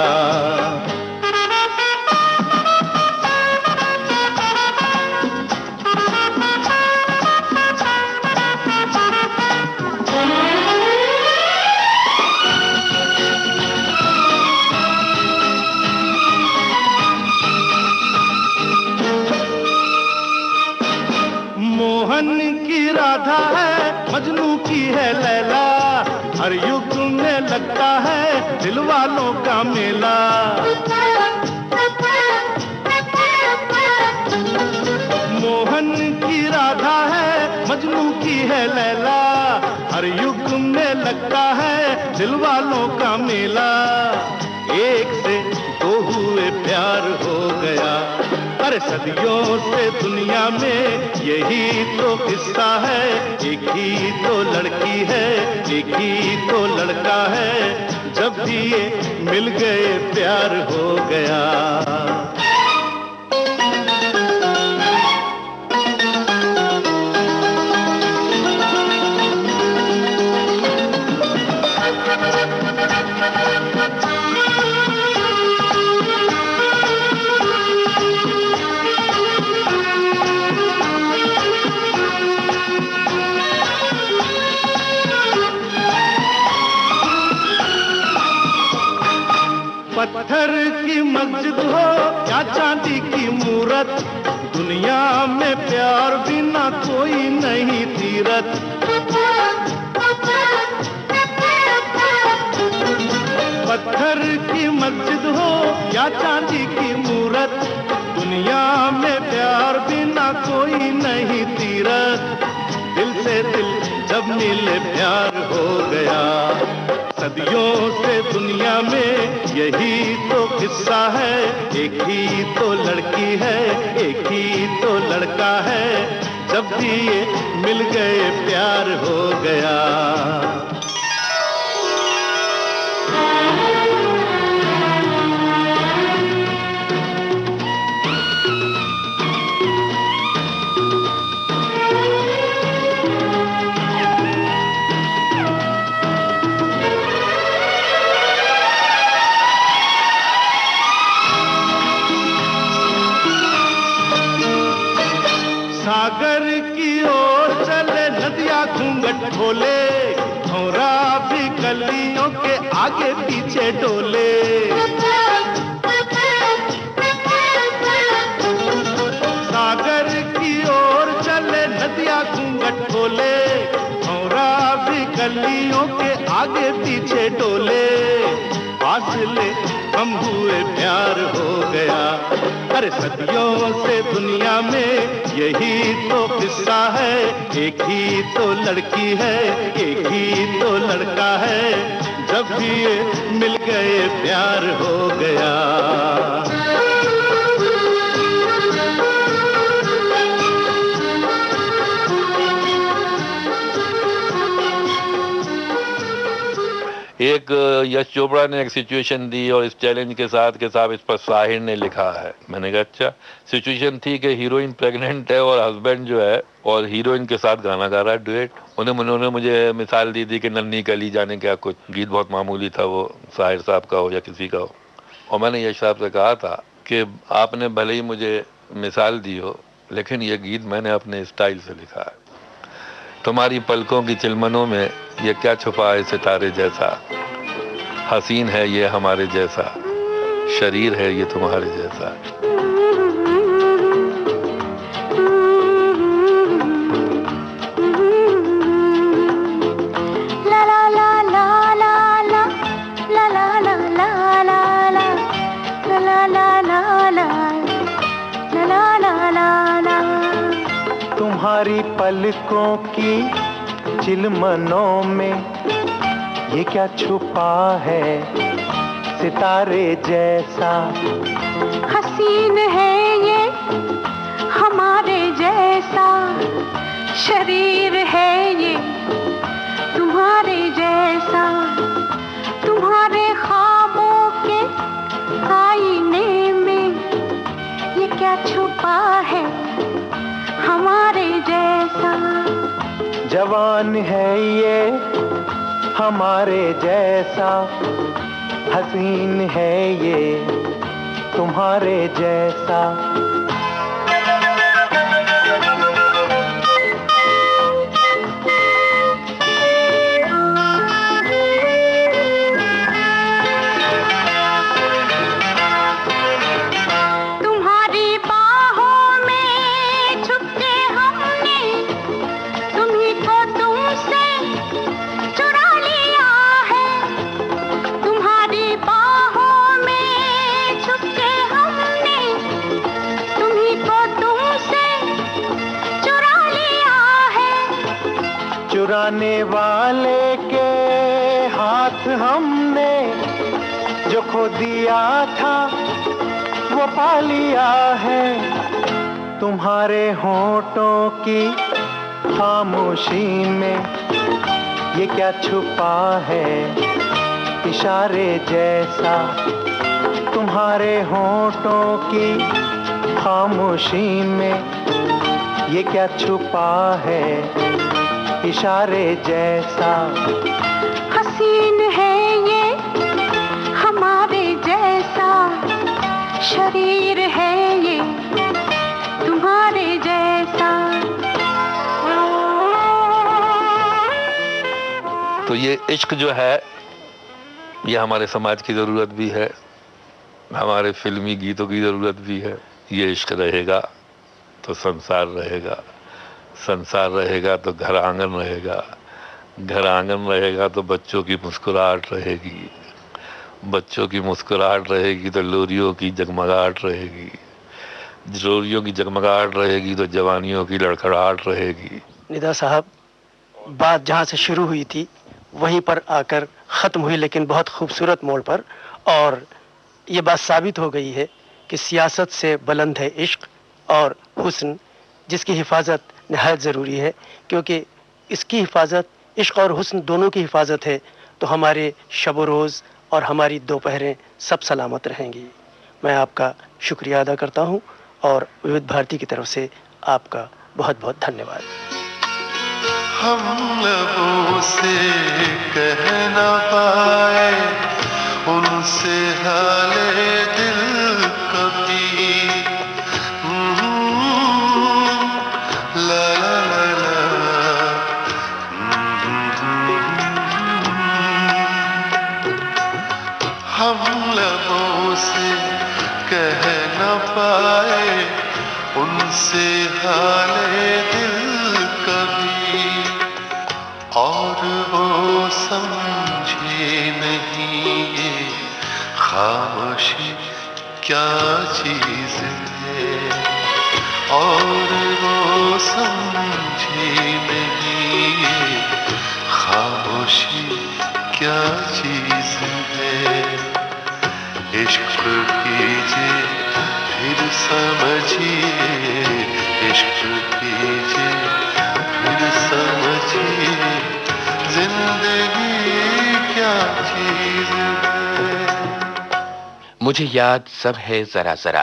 मोहन की राधा है मजनू की है लैला, हर युग में लगता है दिल वालों का मेला। मोहन की राधा है मजनू की है लैला, हर युग में लगता है दिल वालों का मेला। एक से 2 हुए प्यार हो गया, अरे सदियों से दुनिया में यही तो किस्सा है, एक ही तो लड़की है एक ही तो लड़का है, जब भी ये मिल गए प्यार हो गया। पत्थर की मस्जिद हो या चांदी की मूरत, दुनिया में प्यार बिना कोई नहीं तीरथ। पत्थर की मस्जिद हो या चांदी की मूरत, दुनिया में प्यार बिना कोई नहीं तीरथ। दिल से दिल जब मिले प्यार हो गया, सदियों से दुनिया में यही तो किस्सा है, एक ही तो लड़की है एक ही तो लड़का है, जब भी ये मिल गए प्यार हो गया। सागर की ओर चले नदियां घूंघट खोले, भौरा भी कलियों के आगे पीछे डोले। सागर की ओर चले नदियां कलियों के आगे पीछे डोले, फासले हम हुए प्यार हो गया। अरे सदियों से दुनिया में यही तो किस्सा है, एक ही तो लड़की है, एक ही तो लड़का है, जब भी ये मिल गए प्यार हो गया। एक यश चोपड़ा ने एक सिचुएशन दी और इस चैलेंज के साथ कि साहब इस पर साहिर ने लिखा है। मैंने कहा अच्छा। सिचुएशन थी कि हीरोइन प्रेग्नेंट है और हस्बैंड जो है और हीरोइन के साथ गाना गा रहा है डुएट। उन्होंने मुझे मिसाल दी थी कि नन्ही कली जाने क्या कुछ, गीत बहुत मामूली था, वो साहिर साहब का हो या किसी का हो। और मैंने यश साहब से कहा था कि आपने भले ही मुझे मिसाल दी हो, लेकिन ये गीत मैंने अपने स्टाइल से लिखा है। तुम्हारी पलकों की चिलमनों में ये क्या छुपा है सितारे जैसा, हसीन है ये हमारे जैसा, शरीर है ये तुम्हारे जैसा। तुम्हारी पलकों की चिलमनों में ये क्या छुपा है सितारे जैसा, हसीन है ये हमारे जैसा, शरीर है ये तुम्हारे जैसा, तुम्हारे ख्वाबों के आईने में ये क्या छुपा है हमारे जैसा। जवान है ये हमारे जैसा, हसीन है ये तुम्हारे जैसा। चुराने वाले के हाथ हमने जो खो दिया था वो पा लिया है। तुम्हारे होठों की खामोशी में ये क्या छुपा है इशारे जैसा, तुम्हारे होठों की खामोशी में ये क्या छुपा है इशारे जैसा। हसीन है ये हमारे जैसा, शरीर है ये तुम्हारे जैसा। तो ये इश्क जो है ये हमारे समाज की ज़रूरत भी है, हमारे फिल्मी गीतों की ज़रूरत भी है। ये इश्क रहेगा तो संसार रहेगा, संसार रहेगा तो घर आंगन रहेगा, घर आंगन रहेगा तो बच्चों की मुस्कुराहट रहेगी, बच्चों की मुस्कुराहट रहेगी तो लोरियों की जगमगाहट रहेगी, लोरियों की जगमगाहट रहेगी तो जवानियों की लड़खड़ाहट रहेगी। निदा साहब, बात जहाँ से शुरू हुई थी वहीं पर आकर ख़त्म हुई, लेकिन बहुत खूबसूरत मोड़ पर। और ये बात साबित हो गई है कि सियासत से बुलंद है इश्क और हुस्न, जिसकी हिफाजत नहायत ज़रूरी है, क्योंकि इसकी हिफाजत, इश्क और हुस्न दोनों की हिफाजत है तो हमारे शब रोज़ और हमारी दोपहरें सब सलामत रहेंगी। मैं आपका शुक्रिया अदा करता हूँ और विविध भारती की तरफ से आपका बहुत बहुत धन्यवाद। हम लबों से कह न पाए उनसे हाले दिल कभी, ला ला ला ला, हम लबों से कह न पाए उनसे हाले दिल कभी, और वो खामोशी क्या चीज है और वो समझी नहीं ये खामोशी क्या चीज है। इश्क कीजिए फिर समझिए, इश्क कीजिए फिर समझिए जिंदगी क्या चीज है। मुझे याद सब है जरा जरा।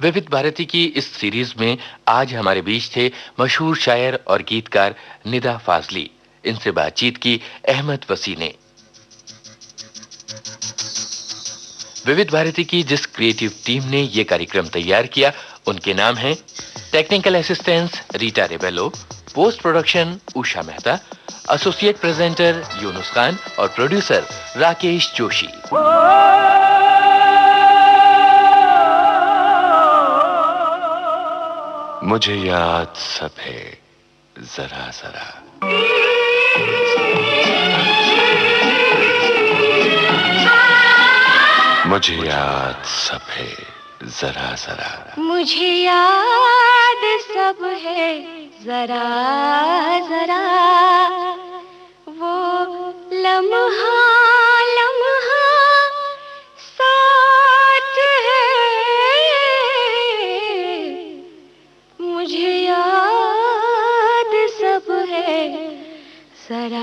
विविध भारती की इस सीरीज में आज हमारे बीच थे मशहूर शायर और गीतकार निदा फाजली। इनसे बातचीत की अहमद वसी ने। विविध भारती की जिस क्रिएटिव टीम ने यह कार्यक्रम तैयार किया उनके नाम हैं technical assistance Rita Rebello, post production Usha Mehta, associate presenter Yunus Khan और प्रोड्यूसर राकेश जोशी। मुझे याद सब है जरा जरा। मुझे याद सब है जरा जरा। मुझे याद सब है जरा जरा। वो लम्हा लम्हा साथ है। मुझे याद सब है जरा